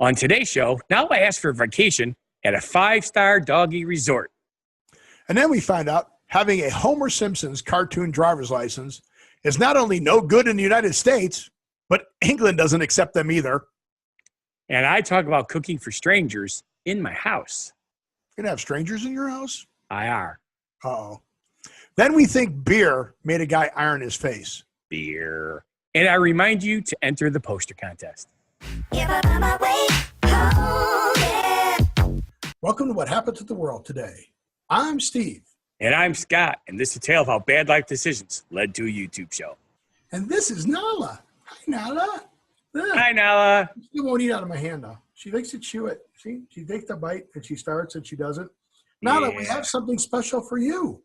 On today's show, now I ask for a vacation at a 5-star doggy resort. And then we find out having a Homer Simpson's cartoon driver's license is not only no good in the United States, but England doesn't accept them either. And I talk about cooking for strangers in my house. You're going to have strangers in your house? I are. Uh-oh. Then we think beer made a guy iron his face. Beer. And I remind you to enter the poster contest. Welcome to What Happened to the World Today. I'm Steve. And I'm Scott, and this is a tale of how bad life decisions led to a YouTube show. And this is Nala. Hi, Nala. Hi, Nala. She won't eat out of my hand, though. She likes to chew it. See, she takes a bite, and she starts, and she doesn't. Nala, we have something special for you.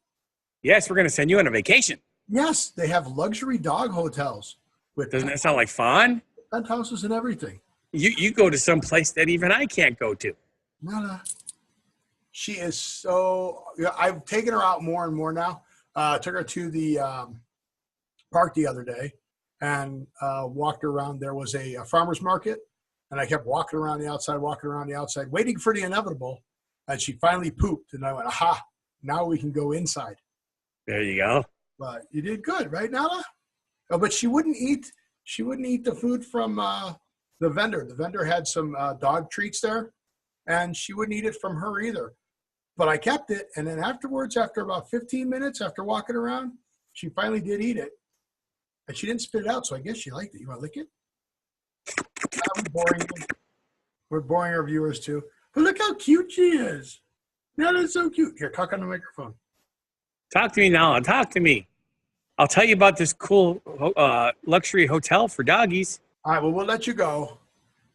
Yes, we're going to send you on a vacation. Yes, they have luxury dog hotels. Doesn't that sound like fun? Penthouses and everything. You go to some place that even I can't go to. Nala. She is so – I've taken her out more and more now. Took her to the park the other day and walked her around. There was a farmer's market, and I kept walking around the outside, waiting for the inevitable. And she finally pooped, and I went, aha, now we can go inside. There you go. But you did good, right, Nala? Oh, but she wouldn't eat the food from the vendor. The vendor had some dog treats there, and she wouldn't eat it from her either. But I kept it, and then afterwards, after about 15 minutes, after walking around, she finally did eat it. And she didn't spit it out, so I guess she liked it. You want to lick it? We're boring our viewers, too. But look how cute she is. That is so cute. Here, talk on the microphone. Talk to me now. Talk to me. I'll tell you about this cool luxury hotel for doggies. All right, well, we'll let you go,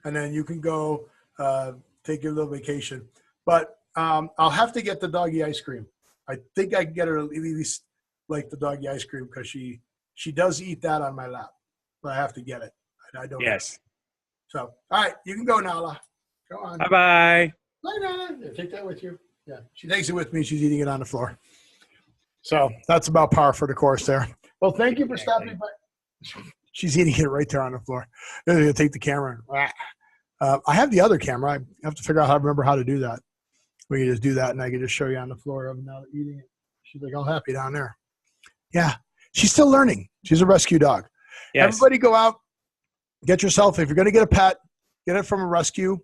and then you can go take your little vacation. But I'll have to get the doggy ice cream. I think I can get her to at least like the doggy ice cream because she does eat that on my lap. But I have to get it. I don't. Yes. So, all right, you can go, Nala. Go on. Bye-bye. Bye, Nala. Yeah, take that with you. Yeah, she takes it with me. She's eating it on the floor. So that's about par for the course there. Well, thank you for stopping by. She's eating it right there on the floor. I'm going to take the camera. I have the other camera. I have to figure out how to remember how to do that. We can just do that, and I can just show you on the floor of now eating it. She's like all happy down there. Yeah, she's still learning. She's a rescue dog. Yes. Everybody go out, get yourself, if you're going to get a pet, get it from a rescue,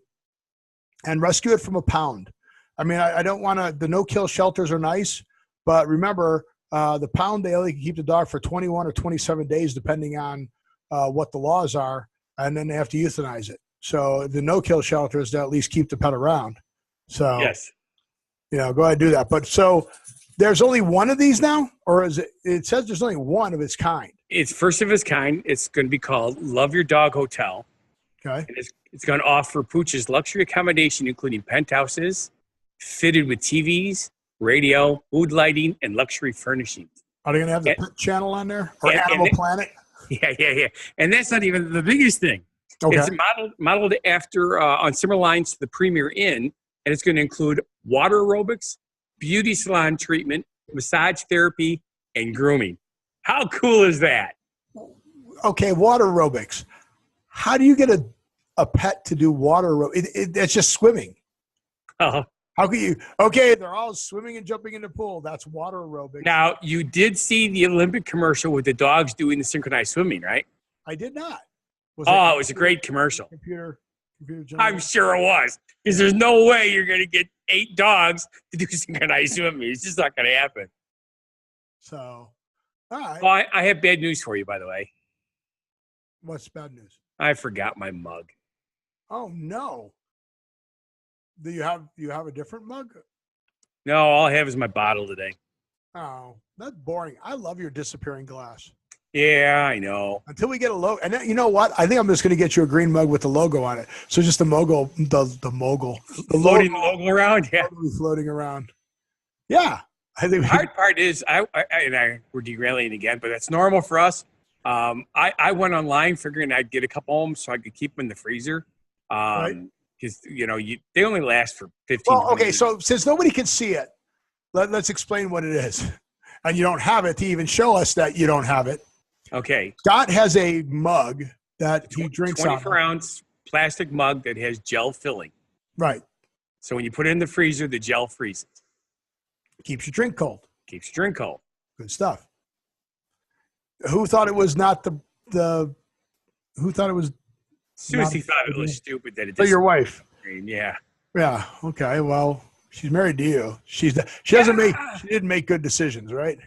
and rescue it from a pound. I mean, I don't want to – the no-kill shelters are nice, but remember, the pound, they only can keep the dog for 21 or 27 days depending on what the laws are, and then they have to euthanize it. So the no-kill shelters, they at least keep the pet around. So, yes. Go ahead and do that. But so there's only one of these now, or is it says there's only one of its kind? It's first of its kind. It's going to be called Love Your Dog Hotel. Okay. And it's going to offer pooches luxury accommodation, including penthouses, fitted with TVs, radio, mood lighting, and luxury furnishings. Are they going to have the pet channel on there? Or Animal Planet? Yeah. And that's not even the biggest thing. Okay. It's modeled after on similar lines to the Premier Inn, and it's going to include water aerobics, beauty salon treatment, massage therapy, and grooming. How cool is that? Okay, water aerobics. How do you get a pet to do water aerobics? It's just swimming. Uh-huh. How can you? Okay, they're all swimming and jumping in the pool. That's water aerobics. Now, you did see the Olympic commercial with the dogs doing the synchronized swimming, right? I did not. It was a great commercial. Computer I'm sure it was. Because there's no way you're going to get 8 dogs to do synchronized swimming. It's just not going to happen. So, all right. Well, I have bad news for you, by the way. What's bad news? I forgot my mug. Oh, no. Do you have a different mug? No, all I have is my bottle today. Oh, that's boring. I love your disappearing glass. Yeah, I know. Until we get a logo. And then, you know what? I think I'm just going to get you a green mug with the logo on it. So just the mogul. The floating logo around? Yeah. Floating around. Yeah. I think the hard part is, we're derailing again, but that's normal for us. I went online figuring I'd get a couple of them so I could keep them in the freezer. Right. Because, they only last for 15 minutes. Okay, so since nobody can see it, let's explain what it is. And you don't have it to even show us that you don't have it. Okay. Scott has a mug that he drinks out of. 24-ounce plastic mug that has gel filling. Right. So when you put it in the freezer, the gel freezes. Keeps your drink cold. Keeps your drink cold. Good stuff. Who thought it was not the who thought it was Susie thought it was stupid that it So your wife. Yeah. Yeah. Okay. Well, she's married to you. She didn't make good decisions, right?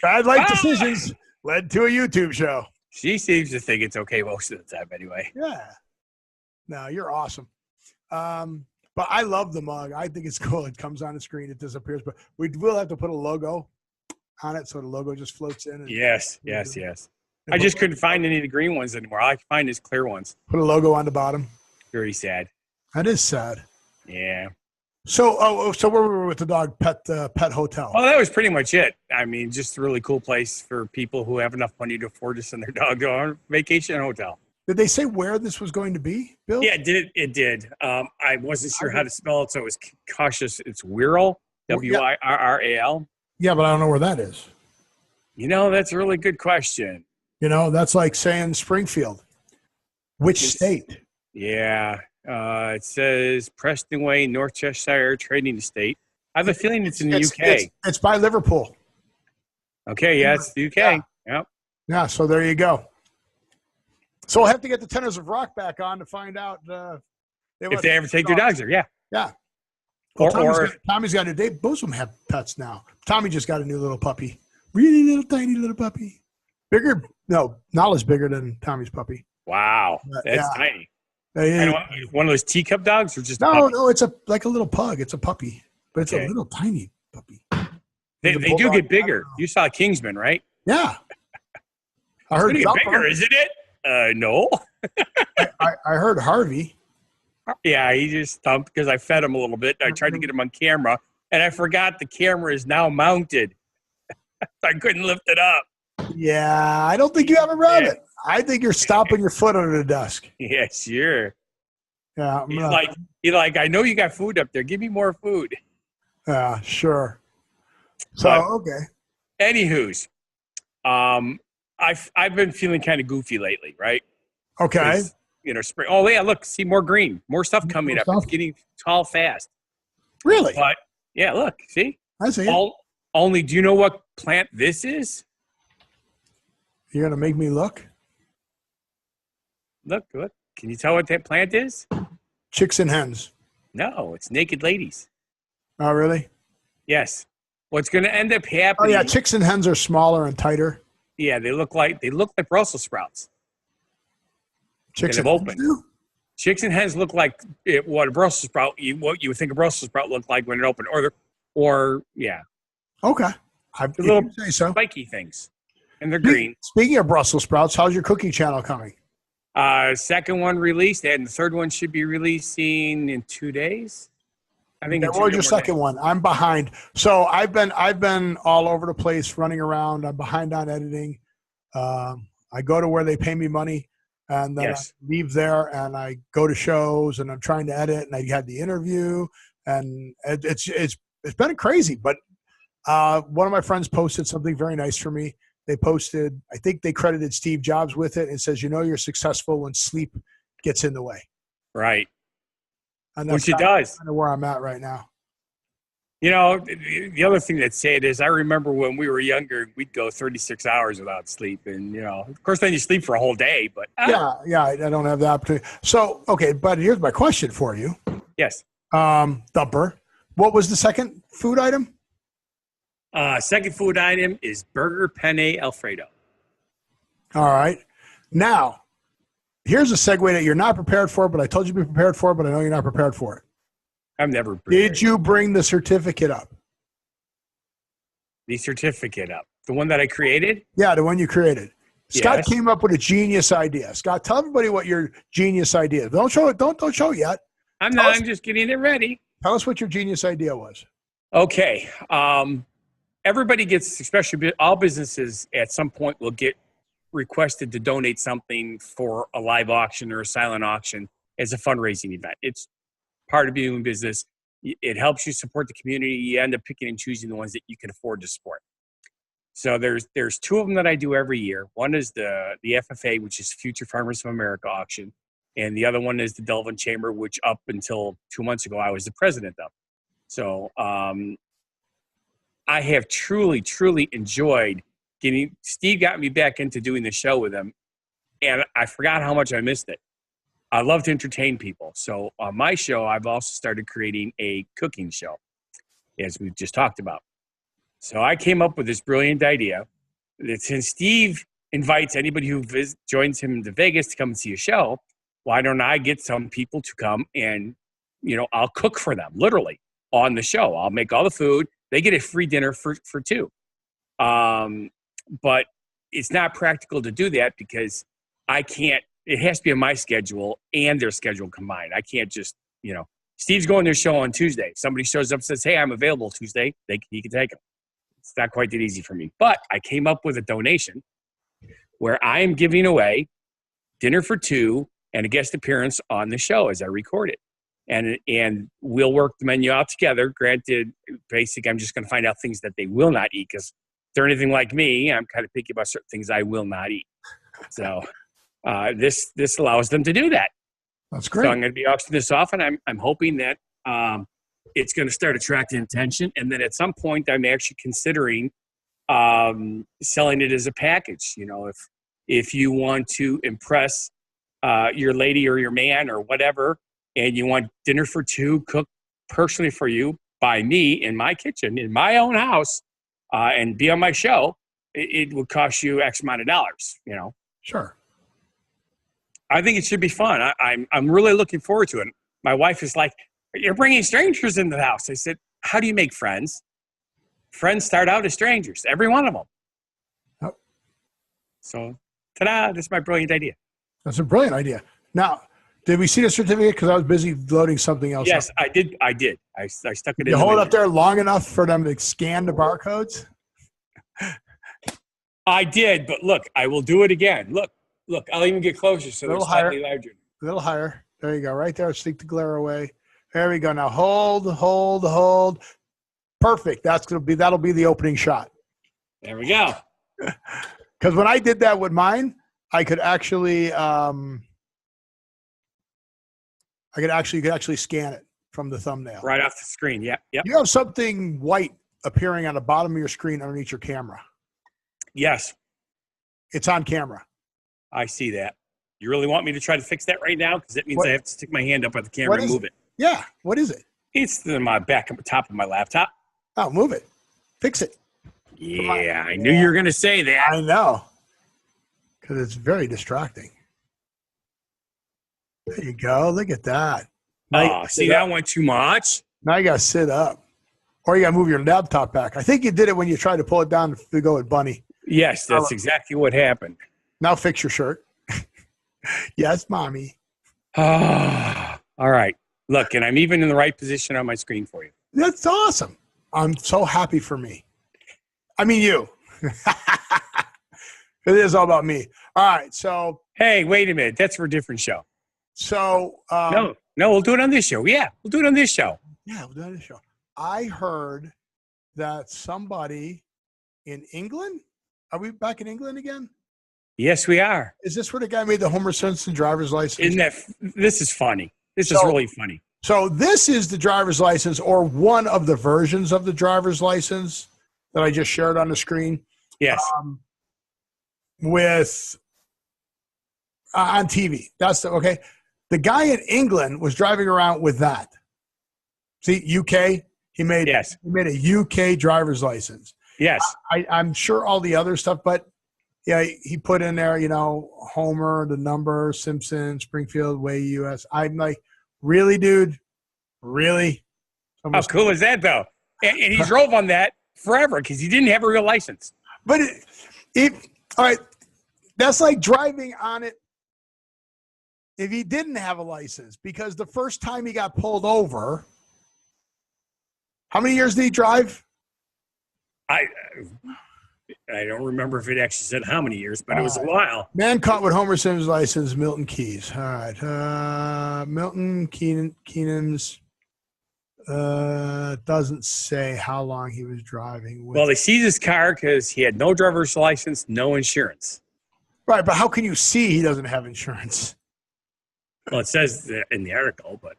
Bad life decisions led to a YouTube show. She seems to think it's okay most of the time anyway. Yeah. No, you're awesome. But I love the mug. I think it's cool. It comes on the screen, it disappears, but we will have to put a logo on it so the logo just floats in. Yes. I just couldn't find any of the green ones anymore. All I could find is clear ones. Put a logo on the bottom. Very sad. That is sad. Yeah. So, so where were we with the dog pet hotel? Well, that was pretty much it. I mean, just a really cool place for people who have enough money to afford to send their dog to a vacation hotel. Did they say where this was going to be, Bill? Yeah, it did. I wasn't sure how to spell it, so it was cautious. It's Wirral, Wirral. Yeah, but I don't know where that is. That's a really good question. That's like saying Springfield. Which state? Yeah. It says Preston Way, North Cheshire Trading Estate. I have a feeling it's in the UK. It's by Liverpool. Okay, yeah, it's the UK. Yep. Yeah, so there you go. So we'll have to get the Tenors of Rock back on to find out if they ever take their dogs there. Yeah. Yeah. Well, Tommy's got both of them have pets now. Tommy just got a new little puppy. Really little, tiny little puppy. Bigger. No, not as bigger than Tommy's puppy. Wow. That's tiny. Yeah. One of those teacup dogs or just no, it's like a little pug. It's a puppy, but it's a little tiny puppy. They do get bigger. You saw Kingsman, right? Yeah. I heard it's bigger, isn't it? No. I heard Harvey. Yeah, he just stumped because I fed him a little bit. I tried to get him on camera, and I forgot the camera is now mounted. I couldn't lift it up. Yeah, I don't think you have a rabbit. I think you're stomping your foot under the desk. Yeah, sure. Yeah, he's like, I know you got food up there. Give me more food. Yeah, sure. So okay. Anywho's, I've been feeling kind of goofy lately, right? Okay. Spring. Oh yeah, look, see more green, more stuff coming up. It's getting tall fast. Really? But yeah, look, see. I see it. Only, do you know what plant this is? You're gonna make me look. Look. Can you tell what that plant is? Chicks and hens. No, it's naked ladies. Oh, really? Yes. What's going to end up happening? Oh, yeah. Chicks and hens are smaller and tighter. Yeah, they look like Brussels sprouts. Chicks and hens do? Chicks and hens look like what a Brussels sprout. What you would think a Brussels sprout looked like when it opened, or yeah. Okay. The little spiky things, and they're green. Speaking of Brussels sprouts, how's your cooking channel coming? Second one released, and the third one should be releasing in 2 days. I think. What was your second one? I'm behind. So I've been all over the place, running around. I'm behind on editing. I go to where they pay me money, and then I leave there, and I go to shows, and I'm trying to edit, and I had the interview, and it's been crazy. But one of my friends posted something very nice for me. They posted, I think they credited Steve Jobs with it. It says, you're successful when sleep gets in the way. Right. And that's which it does. Kind of where I'm at right now. The other thing that's sad is I remember when we were younger, we'd go 36 hours without sleep. And, of course, then you sleep for a whole day. But Yeah, I don't have the opportunity. So, okay, but here's my question for you. Yes. Thumper, what was the second food item? Second food item is burger penne Alfredo. All right. Now, here's a segue that you're not prepared for, but I told you to be prepared for, but I know you're not prepared for it. I'm never prepared. Did you bring the certificate up? The certificate up? The one that I created? Yeah, the one you created. Scott Yes. came up with a genius idea. Scott, tell everybody what your genius idea is. Don't show it. Don't show it yet. I'm just getting it ready. Tell us what your genius idea was. Okay. Everybody gets, especially all businesses at some point will get requested to donate something for a live auction or a silent auction as a fundraising event. It's part of doing business. It helps you support the community. You end up picking and choosing the ones that you can afford to support. So there's two of them that I do every year. One is the FFA, which is Future Farmers of America auction. and the other one is the Delvin Chamber, which up until 2 months ago I was the president of. So I have truly, truly enjoyed getting. Steve got me back into doing the show with him, and I forgot how much I missed it. I love to entertain people. So on my show, I've also started creating a cooking show, as we just talked about. So I came up with this brilliant idea that since Steve invites anybody who joins him to Vegas to come and see a show, why don't I get some people to come and, I'll cook for them, literally, on the show. I'll make all the food. They get a free dinner for two. But it's not practical to do that because I can't. It has to be on my schedule and their schedule combined. I can't just, Steve's going to their show on Tuesday. Somebody shows up and says, hey, I'm available Tuesday. He can take them. It's not quite that easy for me. But I came up with a donation where I am giving away dinner for two and a guest appearance on the show as I record it. And we'll work the menu out together. Granted, I'm just going to find out things that they will not eat because if they're anything like me, I'm kind of picky about certain things I will not eat. So this allows them to do that. That's great. So I'm going to be auctioning this off, and I'm hoping that it's going to start attracting attention. And then at some point, I'm actually considering selling it as a package. If you want to impress your lady or your man or whatever, and you want dinner for two cooked personally for you by me in my kitchen, in my own house, and be on my show, it would cost you X amount of dollars, Sure. I think it should be fun. I'm really looking forward to it. My wife is like, you're bringing strangers into the house. I said, how do you make friends? Friends start out as strangers, every one of them. Yep. So, ta-da, that's my brilliant idea. That's a brilliant idea. Now, did we see the certificate? Because I was busy loading something else. Yes, up. I did. I stuck it in. You hold it up there long enough for them to scan the barcodes? I did, but look, I will do it again. Look, I'll even get closer so they're slightly larger. A little higher. There you go. Right there. Stick the glare away. There we go. Now hold. Perfect. That'll be the opening shot. There we go. Because when I did that with mine, I could actually you could actually scan it from the thumbnail. Right off the screen. Yep. You have something white appearing on the bottom of your screen underneath your camera. Yes. It's on camera. I see that. You really want me to try to fix that right now? Because that means I have to stick my hand up at the camera and move it. Yeah. What is it? It's in my back up top of my laptop. Oh, move it. Fix it. Yeah, I knew you were going to say that. I know. Because it's very distracting. There you go. Look at that. Oh, see, that went too much. Now you got to sit up. Or you got to move your laptop back. I think you did it when you tried to pull it down to go with Bunny. Yes, that's exactly what happened. Now fix your shirt. Yes, Mommy. All right. Look, and I'm even in the right position on my screen for you. That's awesome. I'm so happy for me. I mean, you. It is all about me. All right. So. Hey, wait a minute. That's for a different show. So. No, we'll do it on this show. Yeah, we'll do it on this show. Yeah, we'll do it on this show. I heard that somebody in England. Are we back in England again? Yes, we are. Is this where the guy made the Homer Simpson driver's license? Isn't that? This is funny. This is really funny. So this is the driver's license, or one of the versions of the driver's license that I just shared on the screen. Yes. With on TV. That's okay. The guy in England was driving around with that. See, UK. He made a UK driver's license. Yes. I'm sure all the other stuff, but yeah, he put in there, Homer, the number, Simpson, Springfield, Way, US. I'm like, really, dude? Really? How cool is that, though? And he drove on that forever because he didn't have a real license. But all right, that's like driving on it if he didn't have a license, because the first time he got pulled over, how many years did he drive? I don't remember if it actually said how many years, but it was a while. Man caught with Homer Simpson's license, Milton Keynes. All right. Milton Keynes doesn't say how long he was driving. Well, they seized his car because he had no driver's license, no insurance. Right, but how can you see he doesn't have insurance? Well, it says in the article, but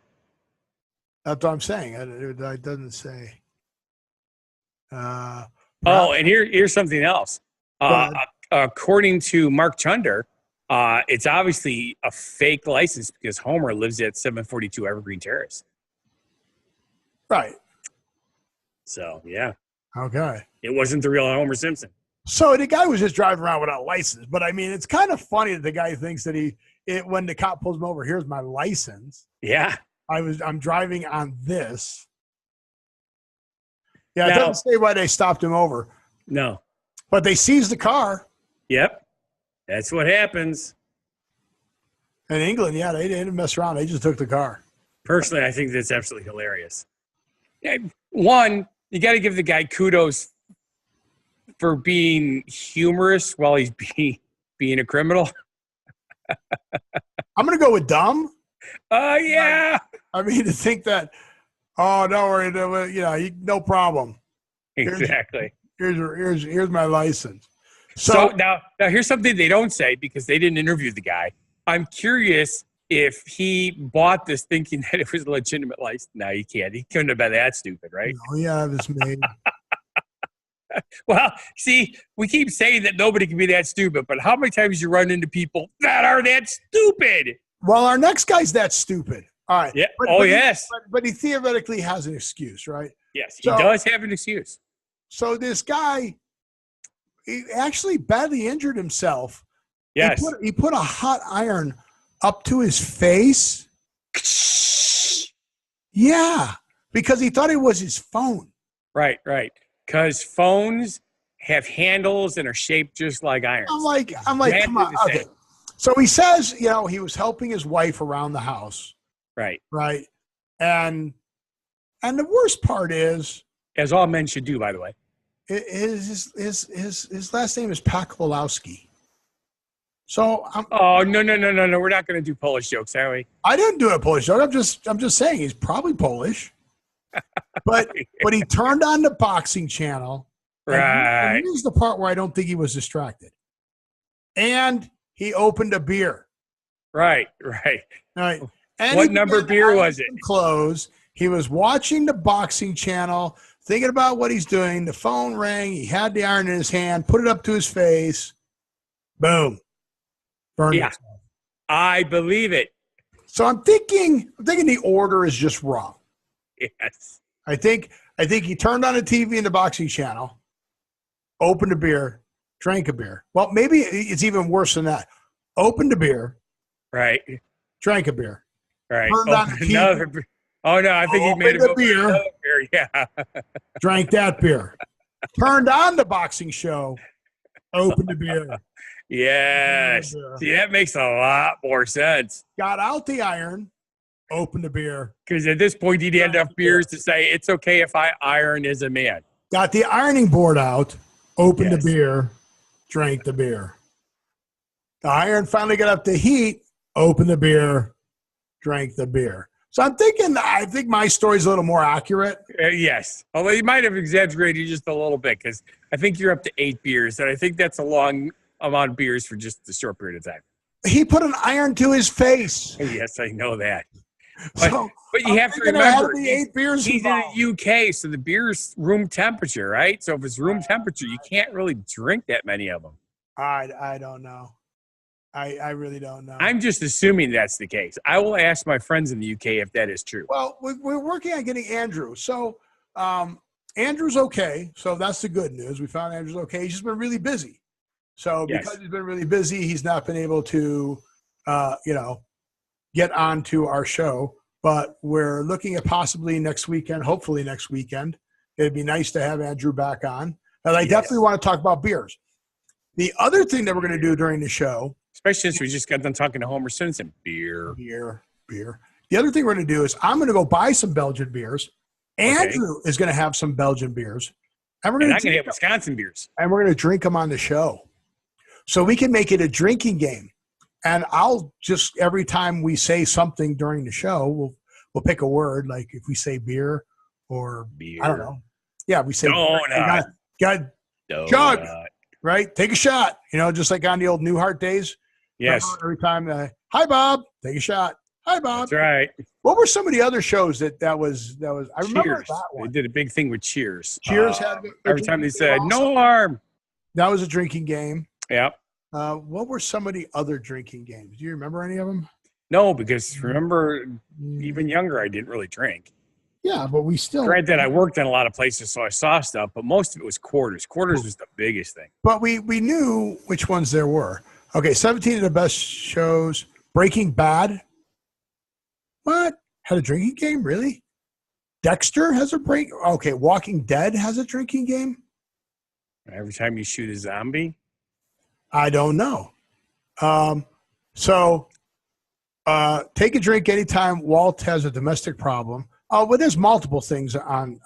That's what I'm saying. It doesn't say. Oh, and here's something else. According to Mark Chunder, it's obviously a fake license because Homer lives at 742 Evergreen Terrace. Right. So, yeah. Okay. It wasn't the real Homer Simpson. So the guy was just driving around without a license. But, I mean, it's kind of funny that the guy thinks that when the cop pulls him over, here's my license. Yeah. I'm driving on this. Yeah, it doesn't say why they stopped him over. No. But they seized the car. Yep. That's what happens. In England, yeah, they didn't mess around. They just took the car. Personally, I think that's absolutely hilarious. Yeah, one, you got to give the guy kudos for being humorous while he's being a criminal. I'm going to go with dumb. Yeah. I mean, to think that, oh, don't worry, no problem. Exactly. Here's my license. So now here's something they don't say because they didn't interview the guy. I'm curious if he bought this thinking that it was a legitimate license. No, he can't. He couldn't have been that stupid, right? No, yeah, this made. Well, see, we keep saying that nobody can be that stupid, but how many times you run into people that are that stupid? Well, our next guy's that stupid. All right. Yeah. Yes. But he theoretically has an excuse, right? Yes, he does have an excuse. So this guy, he actually badly injured himself. Yes. He put a hot iron up to his face. Yeah, because he thought it was his phone. Right. Because phones have handles and are shaped just like irons. I'm like, come on. Okay. So he says, he was helping his wife around the house. Right. Right. And the worst part is, as all men should do, by the way, his last name is Pakolowski. So no, we're not going to do Polish jokes, are we? I didn't do a Polish joke. I'm just saying he's probably Polish. But he turned on the boxing channel. Right. And here's the part where I don't think he was distracted. And he opened a beer. Right. And what number beer was it? Close. He was watching the boxing channel, thinking about what he's doing. The phone rang. He had the iron in his hand, put it up to his face. Boom. Burned himself. I believe it. So I'm thinking the order is just wrong. Yes. I think he turned on the TV in the boxing channel, opened a beer, drank a beer. Well, maybe it's even worse than that. Opened a beer. Right. Drank a beer. Right. Turned on the TV. Another beer. Oh, no, I think he made a beer. Yeah. Drank that beer. Turned on the boxing show. Opened the beer. Yes. See, that makes a lot more sense. Got out the iron. Opened the beer. Because at this point, he'd had enough beers to say, it's okay if I iron as a man. Got the ironing board out. Opened the beer. Drank the beer. The iron finally got up to heat. Opened the beer. Drank the beer. So I think my story's a little more accurate. Yes. Although you might have exaggerated just a little bit because I think you're up to 8 beers. And I think that's a long amount of beers for just a short period of time. He put an iron to his face. Yes, I know that. But you have to remember, he's in the UK, so the beer's room temperature, right? So if it's room temperature, you can't really drink that many of them. I don't know. I really don't know. I'm just assuming that's the case. I will ask my friends in the UK if that is true. Well, we're working on getting Andrew. So Andrew's okay. So that's the good news. We found Andrew's okay. He's just been really busy. So because he's been really busy, he's not been able to, get onto our show. But we're looking at possibly next weekend, hopefully next weekend. It'd be nice to have Andrew back on. And I definitely want to talk about beers. The other thing that we're going to do during the show, especially since we just got done talking to Homer Simpson, beer. The other thing we're going to do is I'm going to go buy some Belgian beers. Andrew is going to have some Belgian beers. And I'm going to have Wisconsin beers. And we're going to drink them on the show. So we can make it a drinking game. And I'll just, every time we say something during the show, we'll pick a word. Like if we say beer or beer. I don't know. Yeah, we say donut. Got jug, right? Take a shot. Just like on the old Newhart days. Yes. Every time, hi, Bob. Take a shot. Hi, Bob. That's right. What were some of the other shows that was? I remember Cheers. that one. They did a big thing with Cheers. Cheers had every time they said also. no alarm. That was a drinking game. Yep. What were some of the other drinking games? Do you remember any of them? No, because remember, even younger, I didn't really drink. Yeah, but we still. Granted, I worked in a lot of places, so I saw stuff, but most of it was quarters. Quarters was the biggest thing. But we knew which ones there were. Okay, 17 of the best shows. Breaking Bad. What? Had a drinking game? Really? Dexter has a break. Okay, Walking Dead has a drinking game? Every time you shoot a zombie? I don't know. Take a drink anytime Walt has a domestic problem. Oh, well, there's multiple things on.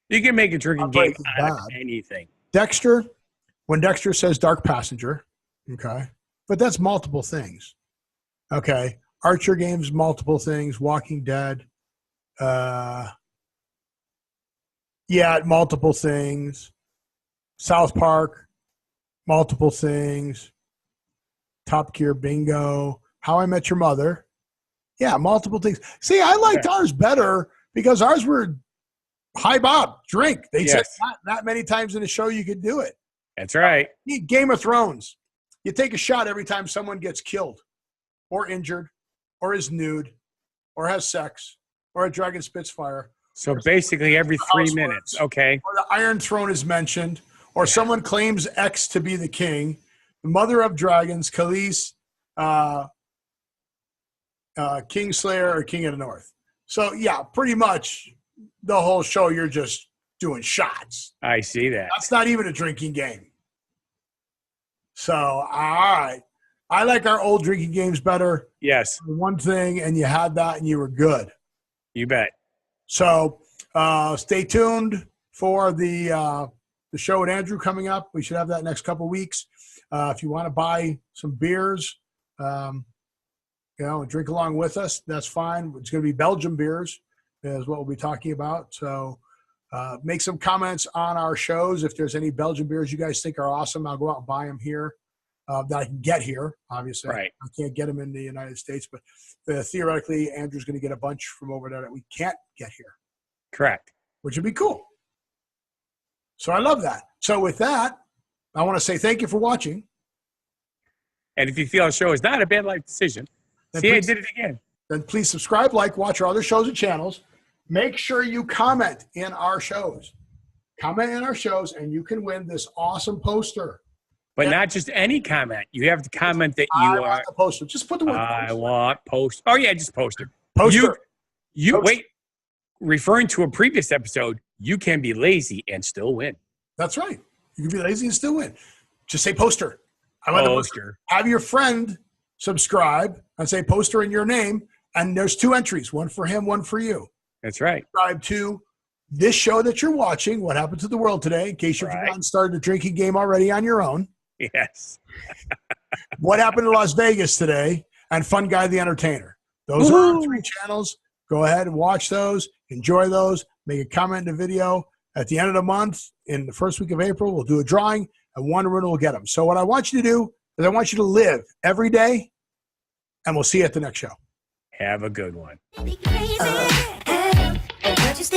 You can make a drinking game out of Bad. anything. Dexter, when Dexter says dark passenger, okay, but that's multiple things. Okay, Archer games, multiple things. Walking Dead, multiple things. South Park, multiple things. Top Gear Bingo, How I Met Your Mother. Yeah, multiple things. See, I liked ours better because ours were hi, Bob, drink. They said not many times in the show you could do it. That's right. Game of Thrones. You take a shot every time someone gets killed or injured or is nude or has sex or a dragon spits fire. So basically every 3 minutes, okay. Or the Iron Throne is mentioned or someone claims X to be the king. The mother of dragons, Khalees, Kingslayer, or King of the North. So, yeah, pretty much the whole show you're just doing shots. I see that. That's not even a drinking game. So, all right. I like our old drinking games better. Yes. One thing, and you had that, and you were good. You bet. So, stay tuned for the show with Andrew coming up. We should have that next couple weeks. If you want to buy some beers, and drink along with us, that's fine. It's going to be Belgian beers is what we'll be talking about. So make some comments on our shows. If there's any Belgian beers you guys think are awesome, I'll go out and buy them here that I can get here, obviously. Right. I can't get them in the United States, but theoretically, Andrew's going to get a bunch from over there that we can't get here. Correct. Which would be cool. So I love that. So with that, I want to say thank you for watching. And if you feel our show is not a bad life decision, I did it again. Then please subscribe, watch our other shows and channels. Make sure you comment in our shows. Comment in our shows, and you can win this awesome poster. But not just any comment. You have to comment that you I want the poster. Just put the word I poster. want poster. Oh, yeah, just poster. Poster. You wait. Referring to a previous episode, you can be lazy and still win. That's right. You can be lazy and still win. Just say poster. I want the Poster. Have your friend subscribe and say poster in your name, and there's 2 entries, one for him, one for you. That's right. Subscribe to this show that you're watching, What Happened to the World Today, in case you've forgotten started a drinking game already on your own. Yes. What Happened in Las Vegas Today, and Fun Guy the Entertainer. Those are our 3 channels. Go ahead and watch those. Enjoy those. Make a comment in the video. At the end of the month, in the first week of April, we'll do a drawing, and one winner will get them. So what I want you to do is I want you to live every day, and we'll see you at the next show. Have a good one. Be crazy. Just